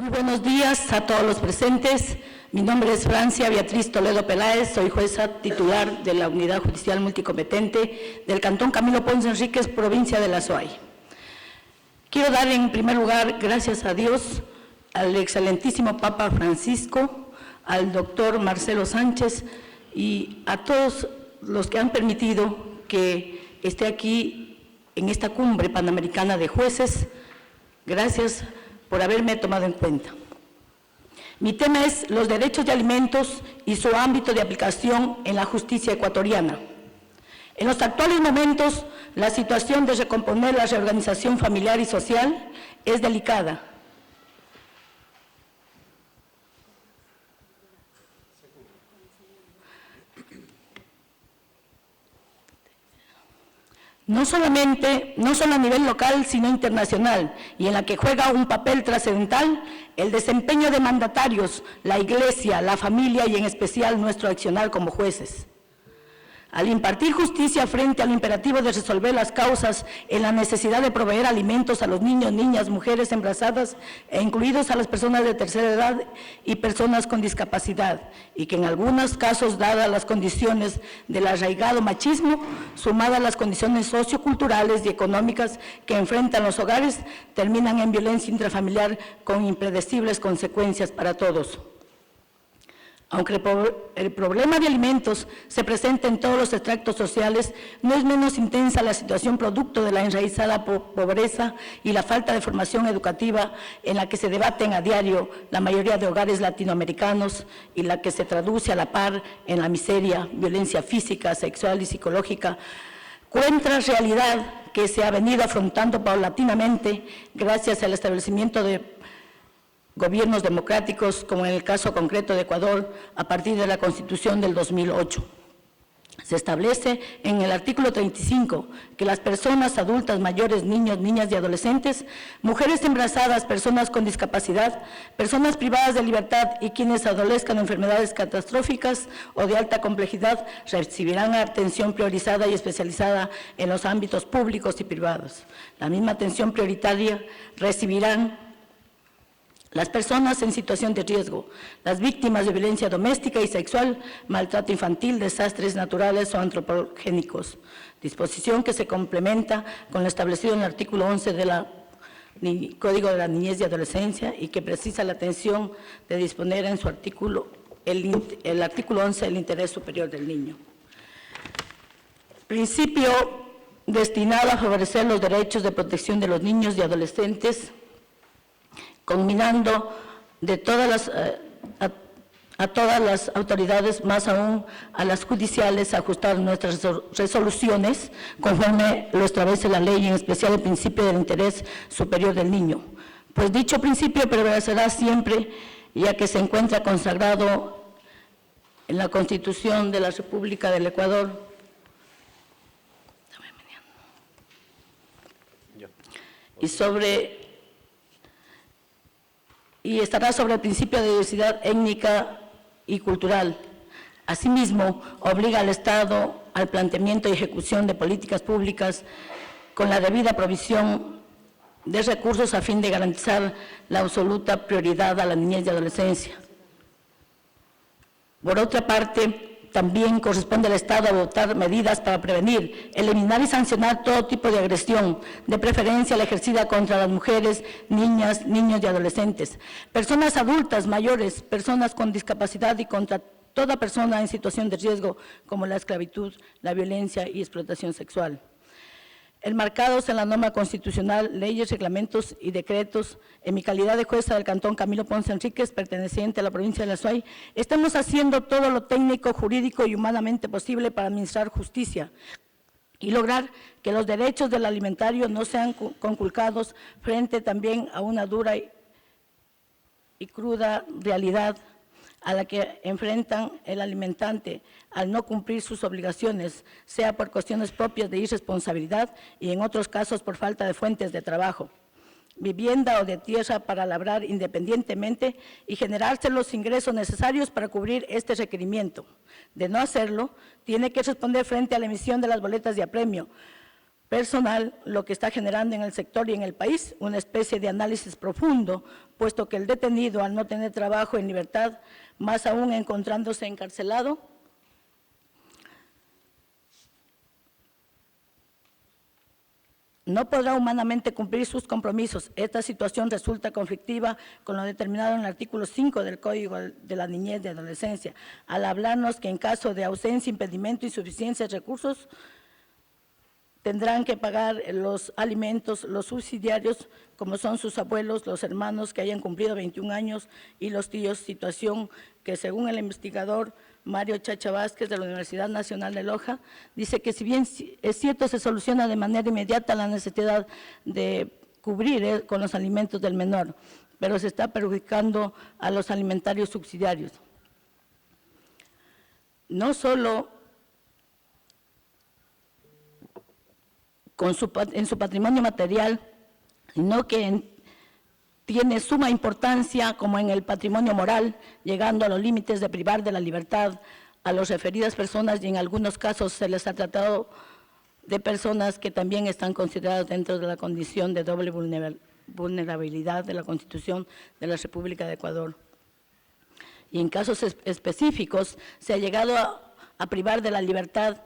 Muy buenos días a todos los presentes. Mi nombre es Francia Beatriz Toledo Peláez, soy jueza titular de la Unidad Judicial Multicompetente del Cantón Camilo Ponce Enríquez, provincia de La Suay. Quiero dar en primer lugar gracias a Dios, al excelentísimo Papa Francisco, al doctor Marcelo Sánchez y a todos los que han permitido que esté aquí en esta cumbre panamericana de jueces. Gracias por haberme tomado en cuenta. Mi tema es los derechos de alimentos y su ámbito de aplicación en la justicia ecuatoriana. En los actuales momentos, la situación de recomponer la reorganización familiar y social es delicada. No solo a nivel local, sino internacional, y en la que juega un papel trascendental el desempeño de mandatarios, la Iglesia, la familia y en especial nuestro accionar como jueces. Al impartir justicia frente al imperativo de resolver las causas en la necesidad de proveer alimentos a los niños, niñas, mujeres embarazadas e incluidos a las personas de tercera edad y personas con discapacidad, y que en algunos casos, dadas las condiciones del arraigado machismo, sumadas a las condiciones socioculturales y económicas que enfrentan los hogares, terminan en violencia intrafamiliar con impredecibles consecuencias para todos. Aunque el problema de alimentos se presenta en todos los extractos sociales, no es menos intensa la situación producto de la enraizada pobreza y la falta de formación educativa en la que se debaten a diario la mayoría de hogares latinoamericanos y la que se traduce a la par en la miseria, violencia física, sexual y psicológica, contra realidad que se ha venido afrontando paulatinamente gracias al establecimiento de gobiernos democráticos, como en el caso concreto de Ecuador, a partir de la Constitución del 2008. Se establece en el artículo 35 que las personas adultas mayores, niños, niñas y adolescentes, mujeres embarazadas, personas con discapacidad, personas privadas de libertad y quienes adolezcan de enfermedades catastróficas o de alta complejidad recibirán atención priorizada y especializada en los ámbitos públicos y privados. La misma atención prioritaria recibirán las personas en situación de riesgo, las víctimas de violencia doméstica y sexual, maltrato infantil, desastres naturales o antropogénicos. Disposición que se complementa con lo establecido en el artículo 11 del Código de la Niñez y Adolescencia y que precisa la atención de disponer en su artículo, el artículo 11, el interés superior del niño. Principio destinado a favorecer los derechos de protección de los niños y adolescentes, combinando a todas las autoridades, más aún a las judiciales, a ajustar nuestras resoluciones conforme lo establece la ley, en especial el principio del interés superior del niño. Pues dicho principio prevalecerá siempre, ya que se encuentra consagrado en la Constitución de la República del Ecuador. Y estará sobre el principio de diversidad étnica y cultural. Asimismo, obliga al Estado al planteamiento y ejecución de políticas públicas con la debida provisión de recursos a fin de garantizar la absoluta prioridad a la niñez y adolescencia. Por otra parte, también corresponde al Estado adoptar medidas para prevenir, eliminar y sancionar todo tipo de agresión, de preferencia la ejercida contra las mujeres, niñas, niños y adolescentes, personas adultas, mayores, personas con discapacidad y contra toda persona en situación de riesgo, como la esclavitud, la violencia y explotación sexual. Enmarcados en la norma constitucional, leyes, reglamentos y decretos, en mi calidad de jueza del Cantón Camilo Ponce Enríquez, perteneciente a la provincia de La Suay, estamos haciendo todo lo técnico, jurídico y humanamente posible para administrar justicia y lograr que los derechos del alimentario no sean conculcados frente también a una dura y cruda realidad a la que enfrentan el alimentante al no cumplir sus obligaciones, sea por cuestiones propias de irresponsabilidad y en otros casos por falta de fuentes de trabajo, vivienda o de tierra para labrar independientemente y generarse los ingresos necesarios para cubrir este requerimiento. De no hacerlo, tiene que responder frente a la emisión de las boletas de apremio, personal, lo que está generando en el sector y en el país una especie de análisis profundo, puesto que el detenido, al no tener trabajo en libertad, más aún encontrándose encarcelado, no podrá humanamente cumplir sus compromisos. Esta situación resulta conflictiva con lo determinado en el artículo 5 del Código de la Niñez y Adolescencia, al hablarnos que en caso de ausencia, impedimento y insuficiencia de recursos, tendrán que pagar los alimentos, los subsidiarios, como son sus abuelos, los hermanos que hayan cumplido 21 años y los tíos, situación que según el investigador Mario Chacha Vázquez de la Universidad Nacional de Loja, dice que si bien es cierto se soluciona de manera inmediata la necesidad de cubrir con los alimentos del menor, pero se está perjudicando a los alimentarios subsidiarios. No solo en su patrimonio material, sino que tiene suma importancia como en el patrimonio moral, llegando a los límites de privar de la libertad a las referidas personas y en algunos casos se les ha tratado de personas que también están consideradas dentro de la condición de doble vulnerabilidad de la Constitución de la República de Ecuador. Y en casos específicos se ha llegado a privar de la libertad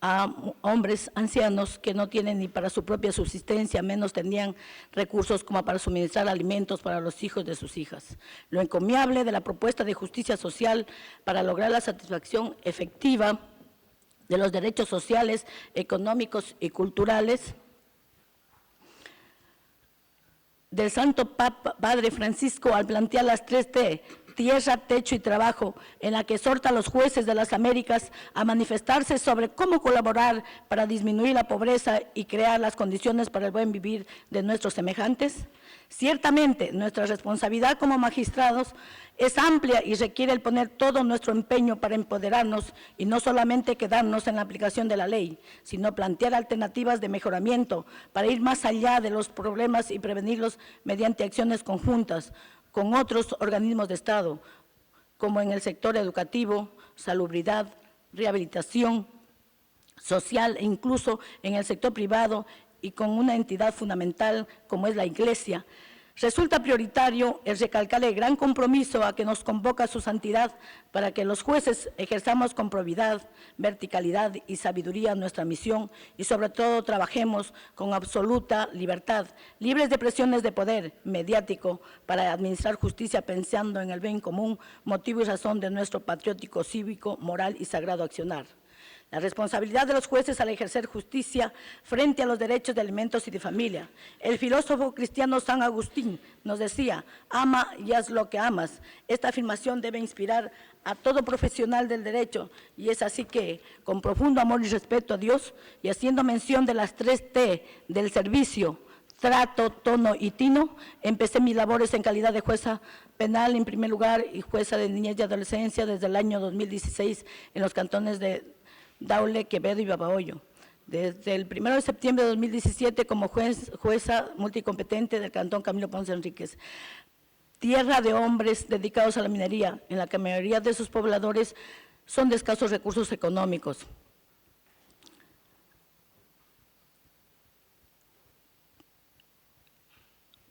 a hombres ancianos que no tienen ni para su propia subsistencia, menos tenían recursos como para suministrar alimentos para los hijos de sus hijas. Lo encomiable de la propuesta de justicia social para lograr la satisfacción efectiva de los derechos sociales, económicos y culturales del Santo Padre Francisco al plantear las 3T, tierra, techo y trabajo, en la que exhorta a los jueces de las Américas a manifestarse sobre cómo colaborar para disminuir la pobreza y crear las condiciones para el buen vivir de nuestros semejantes. Ciertamente, nuestra responsabilidad como magistrados es amplia y requiere el poner todo nuestro empeño para empoderarnos y no solamente quedarnos en la aplicación de la ley, sino plantear alternativas de mejoramiento para ir más allá de los problemas y prevenirlos mediante acciones conjuntas con otros organismos de Estado, como en el sector educativo, salubridad, rehabilitación social e incluso en el sector privado y con una entidad fundamental como es la Iglesia. Resulta prioritario el recalcar el gran compromiso a que nos convoca su santidad para que los jueces ejerzamos con probidad, verticalidad y sabiduría nuestra misión y sobre todo trabajemos con absoluta libertad, libres de presiones de poder mediático para administrar justicia pensando en el bien común, motivo y razón de nuestro patriótico, cívico, moral y sagrado accionar. La responsabilidad de los jueces al ejercer justicia frente a los derechos de alimentos y de familia. El filósofo cristiano San Agustín nos decía, ama y haz lo que amas. Esta afirmación debe inspirar a todo profesional del derecho y es así que, con profundo amor y respeto a Dios y haciendo mención de las 3T del servicio, trato, tono y tino, empecé mis labores en calidad de jueza penal en primer lugar y jueza de niñez y adolescencia desde el año 2016 en los cantones de Daule, Quevedo y Babahoyo. Desde el 1 de septiembre de 2017 como jueza multicompetente del Cantón Camilo Ponce Enríquez. Tierra de hombres dedicados a la minería, en la que la mayoría de sus pobladores son de escasos recursos económicos.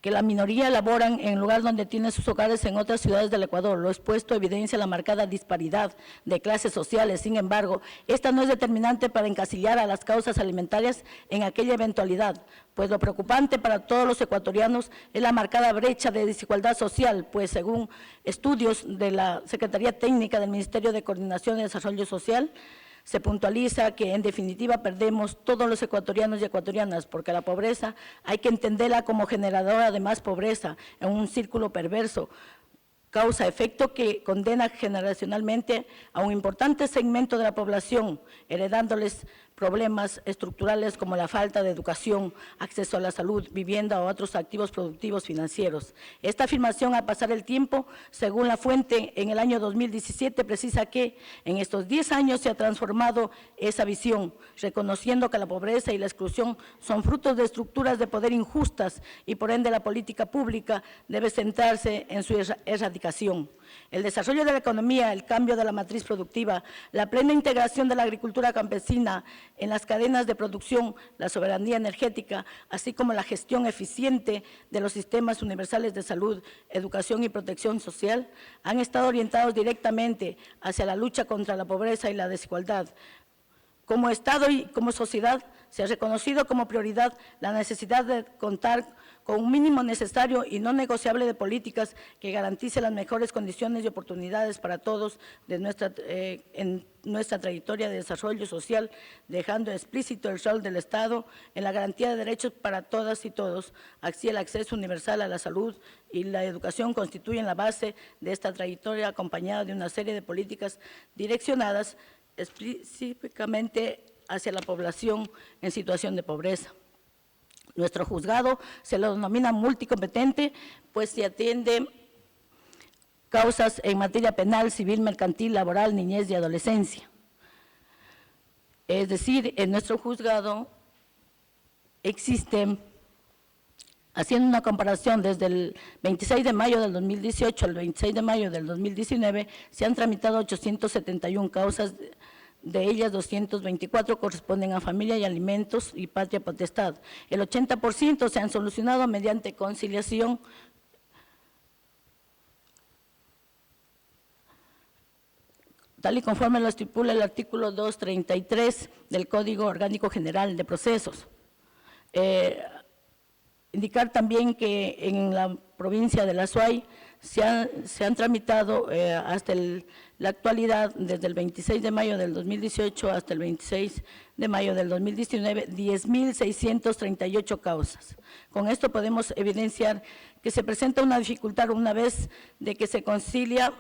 Que la minoría laboran en lugar donde tienen sus hogares en otras ciudades del Ecuador. Lo expuesto evidencia la marcada disparidad de clases sociales. Sin embargo, esta no es determinante para encasillar a las causas alimentarias en aquella eventualidad, pues lo preocupante para todos los ecuatorianos es la marcada brecha de desigualdad social, pues según estudios de la Secretaría Técnica del Ministerio de Coordinación y Desarrollo Social, se puntualiza que en definitiva perdemos todos los ecuatorianos y ecuatorianas porque la pobreza hay que entenderla como generadora de más pobreza en un círculo perverso, causa-efecto que condena generacionalmente a un importante segmento de la población, heredándoles problemas estructurales como la falta de educación, acceso a la salud, vivienda o otros activos productivos financieros. Esta afirmación al pasar el tiempo, según la fuente en el año 2017, precisa que en estos 10 años se ha transformado esa visión, reconociendo que la pobreza y la exclusión son frutos de estructuras de poder injustas y por ende la política pública debe centrarse en su erradicación. El desarrollo de la economía, el cambio de la matriz productiva, la plena integración de la agricultura campesina, en las cadenas de producción, la soberanía energética, así como la gestión eficiente de los sistemas universales de salud, educación y protección social, han estado orientados directamente hacia la lucha contra la pobreza y la desigualdad. Como Estado y como sociedad, se ha reconocido como prioridad la necesidad de contar con un mínimo necesario y no negociable de políticas que garantice las mejores condiciones y oportunidades para todos en nuestra trayectoria de desarrollo social, dejando explícito el rol del Estado en la garantía de derechos para todas y todos. Así, el acceso universal a la salud y la educación constituyen la base de esta trayectoria, acompañada de una serie de políticas direccionadas específicamente hacia la población en situación de pobreza. Nuestro juzgado se lo denomina multicompetente, pues se atiende causas en materia penal, civil, mercantil, laboral, niñez y adolescencia. Es decir, en nuestro juzgado existen, haciendo una comparación desde el 26 de mayo del 2018 al 26 de mayo del 2019, se han tramitado 871 causas, de ellas 224 corresponden a familia y alimentos y patria potestad. El 80% se han solucionado mediante conciliación, tal y conforme lo estipula el artículo 233 del Código Orgánico General de Procesos. Indicar también que en la provincia de La Suay se han tramitado hasta la actualidad, desde el 26 de mayo del 2018 hasta el 26 de mayo del 2019, 10.638 causas. Con esto podemos evidenciar que se presenta una dificultad una vez de que se concilia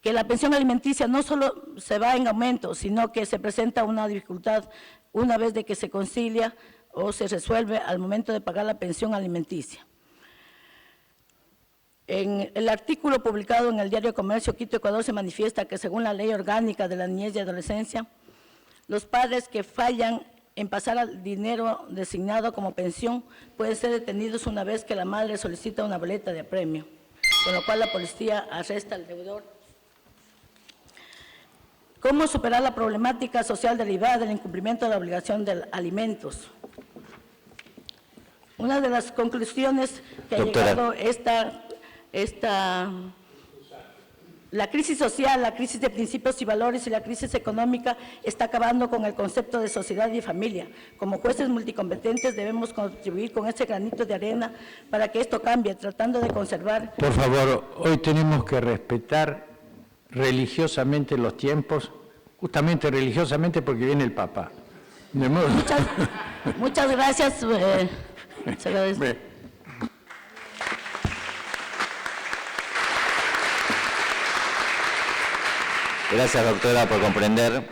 que la pensión alimenticia no solo se va en aumento, sino que se presenta una dificultad una vez de que se concilia o se resuelve al momento de pagar la pensión alimenticia. En el artículo publicado en el Diario Comercio Quito, Ecuador, se manifiesta que según la Ley Orgánica de la Niñez y Adolescencia, los padres que fallan en pasar al dinero designado como pensión pueden ser detenidos una vez que la madre solicita una boleta de apremio, con lo cual la policía arresta al deudor. ¿Cómo superar la problemática social derivada del incumplimiento de la obligación de alimentos? Una de las conclusiones que ha llegado la crisis social, la crisis de principios y valores y la crisis económica está acabando con el concepto de sociedad y familia. Como jueces multicompetentes debemos contribuir con ese granito de arena para que esto cambie, tratando de conservar… Por favor, hoy tenemos que respetar religiosamente los tiempos, justamente religiosamente porque viene el Papa. Muchas gracias. Se agradece. Gracias, doctora, por comprender